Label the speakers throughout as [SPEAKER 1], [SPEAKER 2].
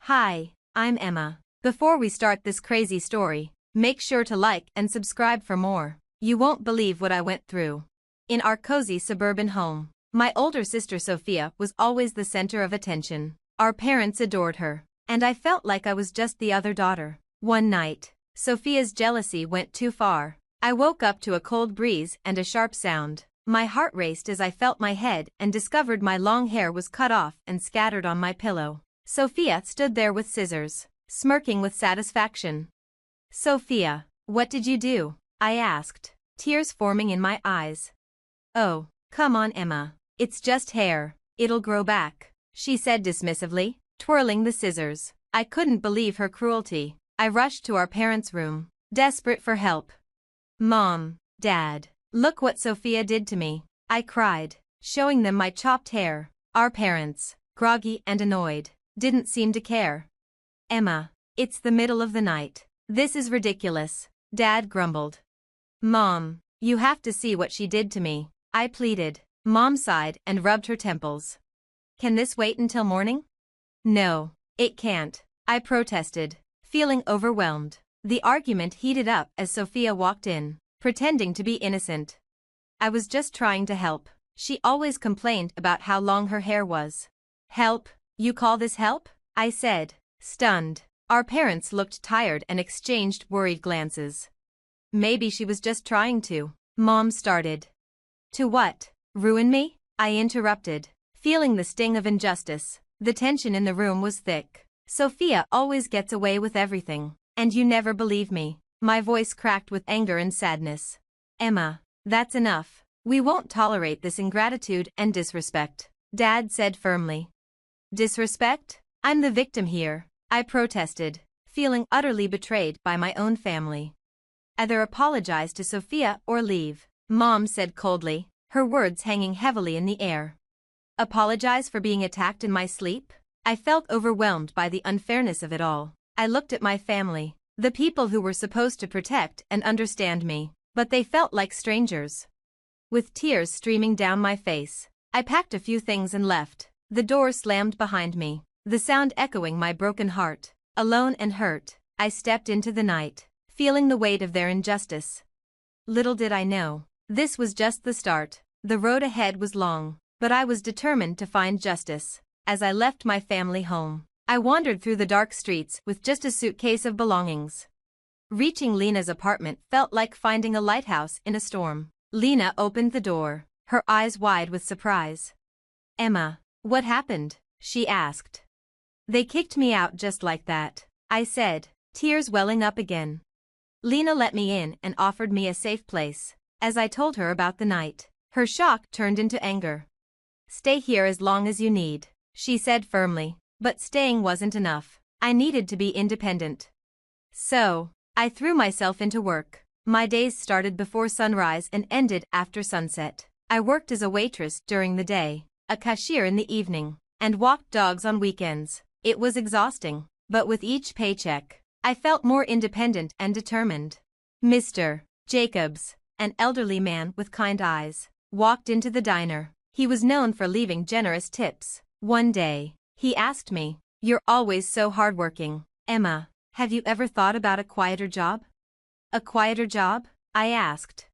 [SPEAKER 1] Hi, I'm Emma. Before we start this crazy story, make sure to like and subscribe for more. You won't believe what I went through. In our cozy suburban home, my older sister Sophia was always the center of attention. Our parents adored her, and I felt like I was just the other daughter. One night, Sophia's jealousy went too far. I woke up to a cold breeze and a sharp sound. My heart raced as I felt my head and discovered my long hair was cut off and scattered on my pillow. Sophia stood there with scissors, smirking with satisfaction. "Sophia, what did you do?" I asked, tears forming in my eyes. "Oh, come on, Emma. It's just hair. It'll grow back," she said dismissively, twirling the scissors. I couldn't believe her cruelty. I rushed to our parents' room, desperate for help. "Mom, Dad, look what Sophia did to me," I cried, showing them my chopped hair. Our parents, groggy and annoyed, didn't seem to care. "Emma, it's the middle of the night. This is ridiculous," Dad grumbled. "Mom, you have to see what she did to me," I pleaded. Mom sighed and rubbed her temples. "Can this wait until morning?" "No, it can't," I protested, feeling overwhelmed. The argument heated up as Sophia walked in, pretending to be innocent. "I was just trying to help." She always complained about how long her hair was. "Help? You call this help?" I said, stunned. Our parents looked tired and exchanged worried glances. "Maybe she was just trying to," Mom started. "To what? Ruin me?" I interrupted, feeling the sting of injustice. The tension in the room was thick. "Sophia always gets away with everything, and you never believe me." My voice cracked with anger and sadness. "Emma, that's enough. We won't tolerate this ingratitude and disrespect," Dad said firmly. "Disrespect? I'm the victim here," I protested, feeling utterly betrayed by my own family. "Either apologize to Sophia or leave," Mom said coldly, her words hanging heavily in the air. "Apologize for being attacked in my sleep?" I felt overwhelmed by the unfairness of it all. I looked at my family, the people who were supposed to protect and understand me, but they felt like strangers. With tears streaming down my face, I packed a few things and left. The door slammed behind me, the sound echoing my broken heart. Alone and hurt, I stepped into the night, feeling the weight of their injustice. Little did I know, this was just the start. The road ahead was long, but I was determined to find justice. As I left my family home, I wandered through the dark streets with just a suitcase of belongings. Reaching Lena's apartment felt like finding a lighthouse in a storm. Lena opened the door, her eyes wide with surprise. "Emma, what happened?" she asked. "They kicked me out just like that," I said, tears welling up again. Lena let me in and offered me a safe place. As I told her about the night, her shock turned into anger. "Stay here as long as you need," she said firmly, but staying wasn't enough. I needed to be independent. So, I threw myself into work. My days started before sunrise and ended after sunset. I worked as a waitress during the day, a cashier in the evening, and walked dogs on weekends. It was exhausting, but with each paycheck, I felt more independent and determined. Mr. Jacobs, an elderly man with kind eyes, walked into the diner. He was known for leaving generous tips. One day, he asked me, "You're always so hardworking, Emma. Have you ever thought about a quieter job?" "A quieter job?" I asked.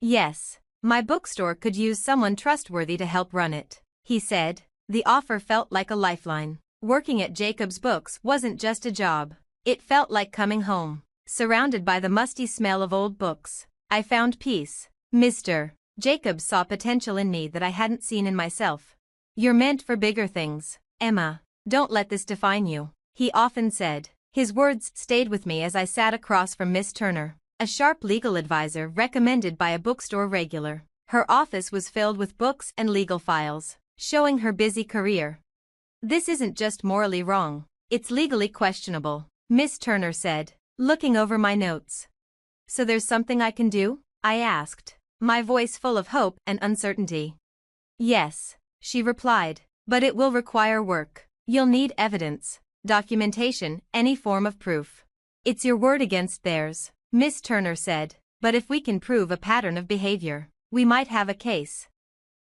[SPEAKER 1] "Yes, my bookstore could use someone trustworthy to help run it," he said. The offer felt like a lifeline. Working at Jacob's Books wasn't just a job. It felt like coming home. Surrounded by the musty smell of old books, I found peace. Mr. Jacobs saw potential in me that I hadn't seen in myself. "You're meant for bigger things, Emma. Don't let this define you," he often said. His words stayed with me as I sat across from Miss Turner, a sharp legal advisor recommended by a bookstore regular. Her office was filled with books and legal files, showing her busy career. "This isn't just morally wrong, it's legally questionable," Miss Turner said, looking over my notes. "So there's something I can do?" I asked, my voice full of hope and uncertainty. "Yes," she replied, "but it will require work. You'll need evidence, documentation, any form of proof." "It's your word against theirs," Miss Turner said, "but if we can prove a pattern of behavior, we might have a case."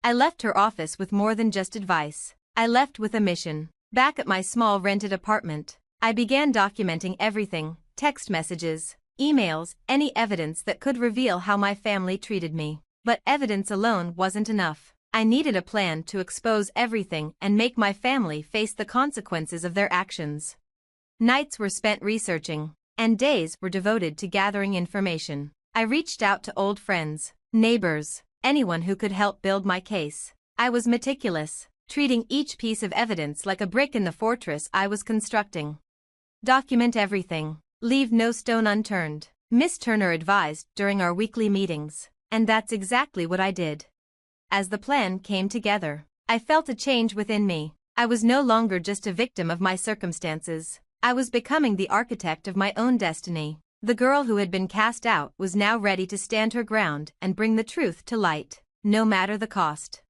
[SPEAKER 1] I left her office with more than just advice. I left with a mission. Back at my small rented apartment, I began documenting everything: text messages, emails, any evidence that could reveal how my family treated me. But evidence alone wasn't enough. I needed a plan to expose everything and make my family face the consequences of their actions. Nights were spent researching, and days were devoted to gathering information. I reached out to old friends, neighbors, anyone who could help build my case. I was meticulous, treating each piece of evidence like a brick in the fortress I was constructing. Document everything. Leave no stone unturned, Miss Turner advised during our weekly meetings, and that's exactly what I did. As the plan came together, I felt a change within me. I was no longer just a victim of my circumstances. I was becoming the architect of my own destiny. The girl who had been cast out was now ready to stand her ground and bring the truth to light, no matter the cost.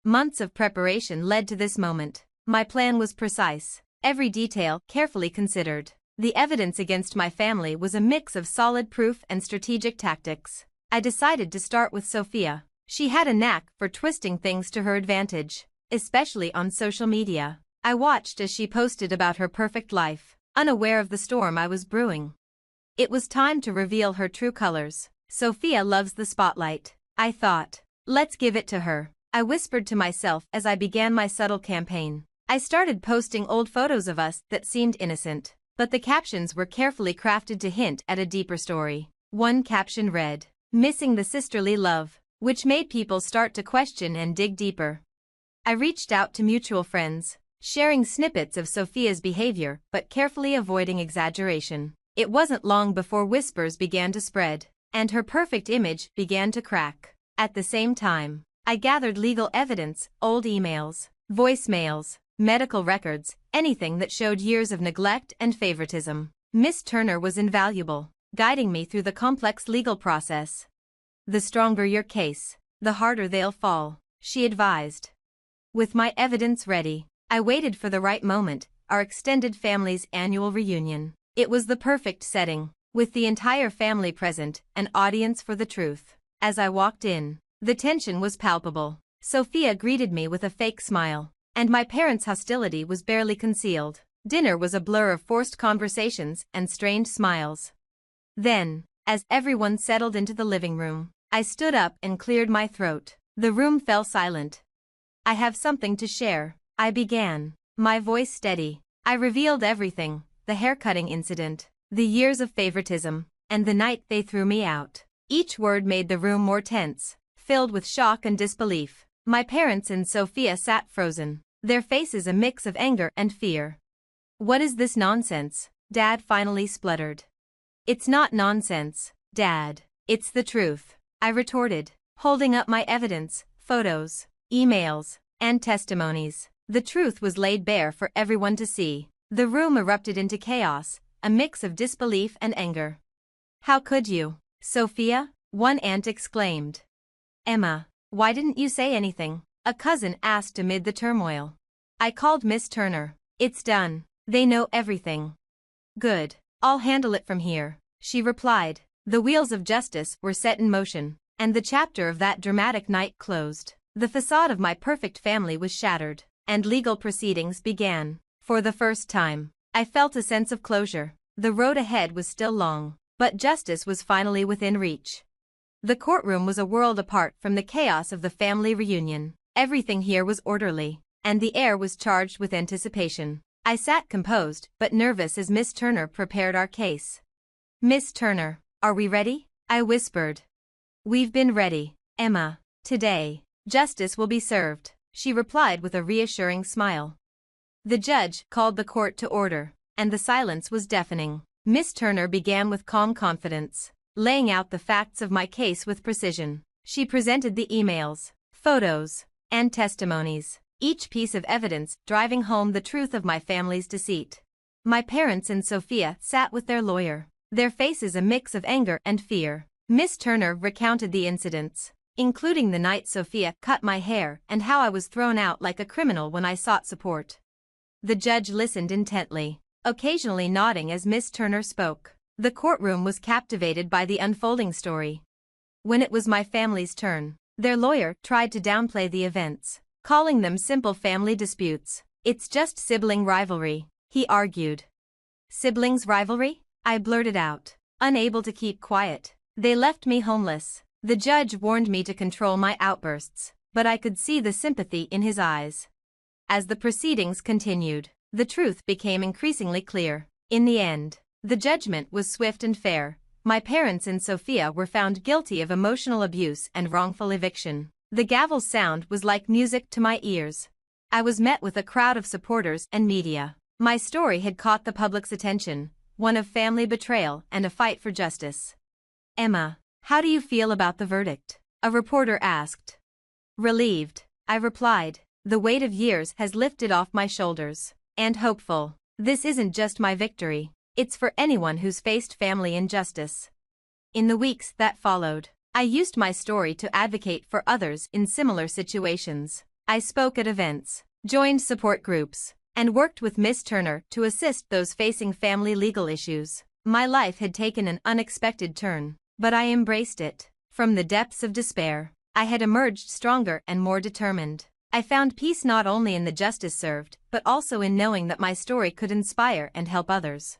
[SPEAKER 1] Months of preparation led to this moment. My plan was precise, every detail carefully considered. The evidence against my family was a mix of solid proof and strategic tactics. I decided to start with Sophia. She had a knack for twisting things to her advantage, especially on social media. I watched as she posted about her perfect life, unaware of the storm I was brewing. It was time to reveal her true colors. Sophia loves the spotlight, I thought. Let's give it to her, I whispered to myself as I began my subtle campaign. I started posting old photos of us that seemed innocent, but the captions were carefully crafted to hint at a deeper story. One caption read, "Missing the sisterly love," which made people start to question and dig deeper. I reached out to mutual friends, sharing snippets of Sophia's behavior but carefully avoiding exaggeration. It wasn't long before whispers began to spread, and her perfect image began to crack. At the same time, I gathered legal evidence: old emails, voicemails, medical records, anything that showed years of neglect and favoritism. Miss Turner was invaluable, guiding me through the complex legal process. "The stronger your case, the harder they'll fall," she advised. With my evidence ready, I waited for the right moment, our extended family's annual reunion. It was the perfect setting, with the entire family present, an audience for the truth. As I walked in, the tension was palpable. Sophia greeted me with a fake smile, and my parents' hostility was barely concealed. Dinner was a blur of forced conversations and strained smiles. Then, as everyone settled into the living room, I stood up and cleared my throat. The room fell silent. "I have something to share," I began, my voice steady. I revealed everything: the haircutting incident, the years of favoritism, and the night they threw me out. Each word made the room more tense, filled with shock and disbelief. My parents and Sophia sat frozen, their faces a mix of anger and fear. "What is this nonsense?" Dad finally spluttered. "It's not nonsense, Dad. It's the truth," I retorted, holding up my evidence: photos, emails, and testimonies. The truth was laid bare for everyone to see. The room erupted into chaos, a mix of disbelief and anger. "How could you, Sophia?" one aunt exclaimed. "Emma, why didn't you say anything?" a cousin asked amid the turmoil. I called Miss Turner. "It's done. They know everything." "Good. I'll handle it from here," she replied. The wheels of justice were set in motion, and the chapter of that dramatic night closed. The facade of my perfect family was shattered, and legal proceedings began. For the first time, I felt a sense of closure. The road ahead was still long, but justice was finally within reach. The courtroom was a world apart from the chaos of the family reunion. Everything here was orderly, and the air was charged with anticipation. I sat composed but nervous as Miss Turner prepared our case. "Miss Turner, are we ready?" I whispered. "We've been ready, Emma. Today, justice will be served," she replied with a reassuring smile. The judge called the court to order, and the silence was deafening. Miss Turner began with calm confidence, laying out the facts of my case with precision. She presented the emails, photos, and testimonies, each piece of evidence driving home the truth of my family's deceit. My parents and Sophia sat with their lawyer, their faces a mix of anger and fear. Miss Turner recounted the incidents, including the night Sophia cut my hair and how I was thrown out like a criminal when I sought support. The judge listened intently, occasionally nodding as Miss Turner spoke. The courtroom was captivated by the unfolding story. When it was my family's turn, their lawyer tried to downplay the events, calling them simple family disputes. It's just sibling rivalry, he argued. Siblings rivalry? I blurted out, unable to keep quiet. They left me homeless. The judge warned me to control my outbursts, but I could see the sympathy in his eyes. As the proceedings continued, the truth became increasingly clear. In the end, the judgment was swift and fair. My parents and Sophia were found guilty of emotional abuse and wrongful eviction. The gavel's sound was like music to my ears. I was met with a crowd of supporters and media. My story had caught the public's attention, one of family betrayal and a fight for justice. Emma, how do you feel about the verdict? A reporter asked. Relieved, I replied. The weight of years has lifted off my shoulders. And hopeful. This isn't just my victory. It's for anyone who's faced family injustice. In the weeks that followed, I used my story to advocate for others in similar situations. I spoke at events, joined support groups, and worked with Miss Turner to assist those facing family legal issues. My life had taken an unexpected turn, but I embraced it. From the depths of despair, I had emerged stronger and more determined. I found peace not only in the justice served, but also in knowing that my story could inspire and help others.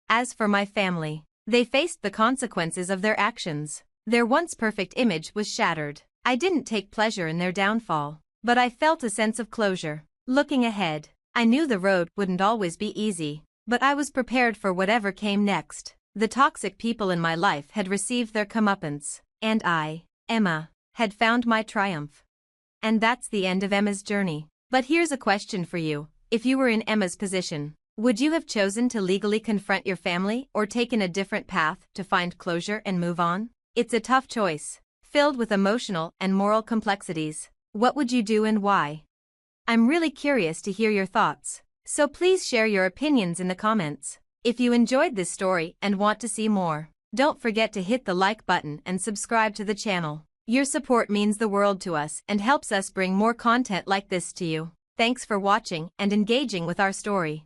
[SPEAKER 1] As for my family, they faced the consequences of their actions. Their once perfect image was shattered. I didn't take pleasure in their downfall, but I felt a sense of closure. Looking ahead, I knew the road wouldn't always be easy, but I was prepared for whatever came next. The toxic people in my life had received their comeuppance, and I, Emma, had found my triumph. And that's the end of Emma's journey. But here's a question for you. If you were in Emma's position, would you have chosen to legally confront your family or taken a different path to find closure and move on? It's a tough choice, filled with emotional and moral complexities. What would you do and why? I'm really curious to hear your thoughts, so please share your opinions in the comments. If you enjoyed this story and want to see more, don't forget to hit the like button and subscribe to the channel. Your support means the world to us and helps us bring more content like this to you. Thanks for watching and engaging with our story.